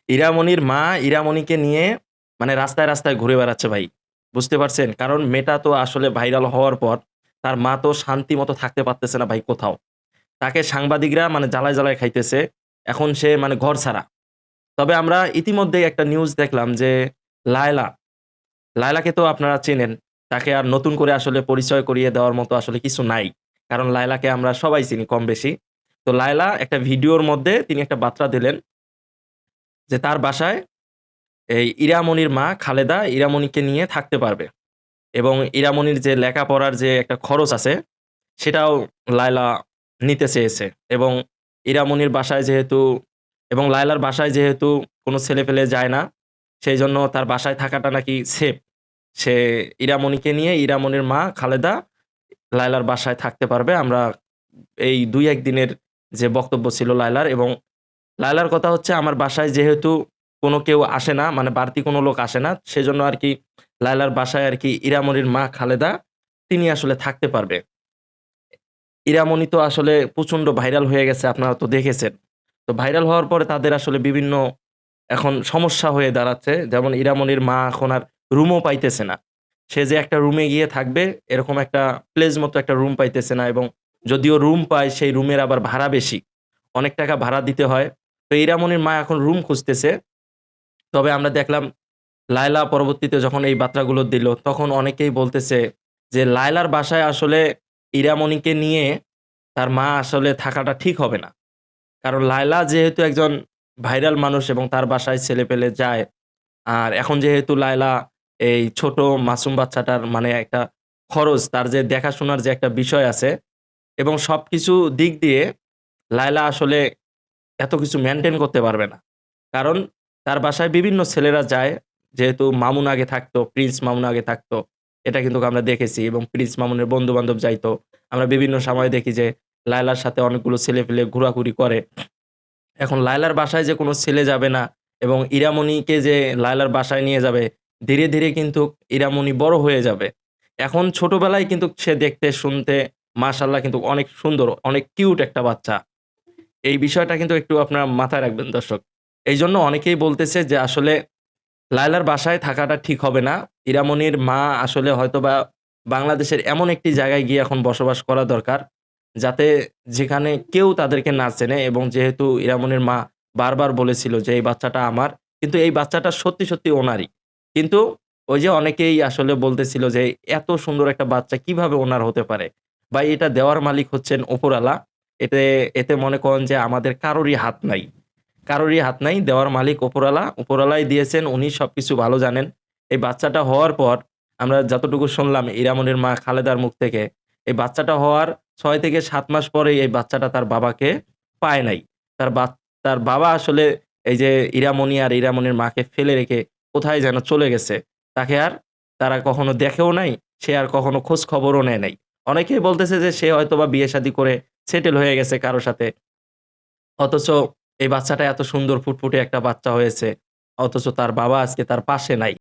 ইরামনির মা ইরামনিকে নিয়ে মানে রাস্তায় রাস্তায় ঘুরে বেড়াচ্ছে ভাই। বুঝতে পারছেন? কারণ মেয়েটা তো আসলে ভাইরাল হওয়ার পর তার মা তো শান্তি মতো থাকতে পারতেছে না ভাই কোথাও। তাকে সাংবাদিকরা মানে জ্বালায়, জ্বালায় খাইতেছে। এখন সে মানে ঘরছাড়া। তবে আমরা ইতিমধ্যেই একটা নিউজ দেখলাম যে লায়লা, লায়লাকে তো আপনারা চেনেন। তাকে আর নতুন করে আসলে পরিচয় করিয়ে দেওয়ার মতো আসলে কিছু নাই। কারণ লায়লাকে আমরা সবাই চিনি কম বেশি। তো লায়লা একটা ভিডিওর মধ্যে তিনি একটা বার্তা দিলেন যে তার বাসায় এই ইরামনির মা খালেদা ইরামনিকে নিয়ে থাকতে পারবে এবং ইরামনির যে লেখাপড়ার যে একটা খরচ আছে সেটাও লায়লা নিতে চেয়েছে এবং ইরামনির বাসায় যেহেতু এবং লায়লার বাসায় যেহেতু কোনো ছেলেপেলে যায় না, সেইজন্য তার বাসায় থাকাটা নাকি সেফ। সে ইরামনিকে নিয়ে ইরামনির মা খালেদা লায়লার বাসায় থাকতে পারবে। আমরা এই ২-১ দিনের যে বক্তব্য ছিল লায়লার এবং লায়লার কথা হচ্ছে আমার বাসায় যেহেতু কোনো কেউ আসে না, মানে বাড়তি কোনো লোক আসে না, সেজন্য আরকি লায়লার বাসায় আরকি ইরামনির মা খালেদা তিনি আসলে থাকতে পারবে। ইরামনি তো আসলে প্রচন্ড ভাইরাল হয়ে গেছে আপনারা তো দেখেছেন। তো ভাইরাল হওয়ার পরে তাদের আসলে বিভিন্ন এখন সমস্যা হয়ে দাঁড়াচ্ছে। যেমন ইরামনির মা এখন আর রুমও পাইতেছে না। সে যে একটা রুমে গিয়ে থাকবে এরকম একটা প্লেস মতো একটা রুম পাইতেছে না এবং যদিও রুম পায় সেই রুমের আবার ভাড়া বেশি। অনেক টাকা ভাড়া দিতে হয়। তো ইরামনির মা এখন রুম খুঁজতেছে। তবে আমরা দেখলাম লায়লা পরবর্তীতে যখন এই বার্তাগুলো দিল, তখন অনেকেই বলতেছে যে লায়লার বাসায় আসলে ইরামনিকে নিয়ে তার মা আসলে থাকাটা ঠিক হবে না। কারণ লায়লা যেহেতু একজন ভাইরাল মানুষ এবং তার বাসায় ছেলেপেলে যায়। আর এখন যেহেতু লায়লা এই ছোট মাসুম বাচ্চাটার মানে একটা খরচ, তার যে দেখাশোনার যে একটা বিষয় আছে এবং সবকিছু দিক দিয়ে লায়লা আসলে এত কিছু মেইনটেইন করতে পারবে না। কারণ তার বাসায় বিভিন্ন ছেলেরা যায়। যেহেতু মামুন আগে থাকতো, প্রিন্স মামুন আগে থাকতো। এটা কিন্তু আমরা দেখেছি এবং প্রিন্স মামুনের বন্ধু-বান্ধব যাইতো। আমরা বিভিন্ন সময় দেখি যে লায়লার সাথে অনেকগুলো ছেলেপেলে ঘোরাঘুরি করে। এখন লায়লার বাসায় যে কোনো ছেলে যাবে না এবং ইরামনিকে যে লায়লার বাসায় নিয়ে যাবে, ধীরে, ধীরে কিন্তু ইরামনি বড় হয়ে যাবে। এখন ছোটবেলায় কিন্তু সে দেখতে শুনতে মাশাআল্লাহ কিন্তু অনেক সুন্দর, অনেক কিউট একটা বাচ্চা। এই বিষয়টা কিন্তু একটু আপনারা মাথায় রাখবেন দর্শক। এইজন্য অনেকেই বলতেছে যে আসলে লায়লার বাসায় থাকাটা ঠিক হবে না। ইরামনির মা আসলে হয়তোবা বাংলাদেশের এমন একটি জায়গায় গিয়ে এখন বসবাস করা দরকার, যাতে যেখানে কেউ তাদেরকে না চেনে এবং যেহেতু ইরামনির মা বারবার বলেছিল যে, "এই বাচ্চাটা আমার।" কিন্তু এই বাচ্চাটা সত্যি, সত্যি ওনারই। কিন্তু ওই যে অনেকেই আসলে বলতেছিল যে, "এত সুন্দর একটা বাচ্চা কিভাবে ওনার হতে পারে?" ভাই এটা দেওয়ার মালিক হচ্ছেন উপরওয়ালা। এতে এতে মনে করেন যে আমাদের কারোরই হাত নাই। কারোরই হাত নাই। দেওয়ার মালিক উপরওয়ালা। উপরওয়ালাই দিয়েছেন, উনি সবকিছু ভালো জানেন। এই বাচ্চাটা হওয়ার পর আমরা যতটুকু শুনলাম ইরামনির মা খালেদার মুখ থেকে, এই বাচ্চাটা হওয়ার ৬ থেকে ৭ মাস পরেই এই বাচ্চাটা তার বাবাকে পায় নাই। তার বা তার বাবা আসলে এই যে ইরামনি আর ইরামনির মাকে ফেলে রেখে কোথায় যেন চলে গেছে। তাকে আর তারা কখনো দেখেও নাই, সে আর কখনো খোঁজ খবরও নেয় নাই। অনেকেই বলতেছে যে সে হয়তোবা বিয়ে-শাদী করে সেটেল হয়ে গেছে কারো সাথে। অথচ এই বাচ্চাটা এত সুন্দর ফুটফুটে একটা বাচ্চা হয়েছে। অথচ তার বাবা আজকে তার পাশে নাই।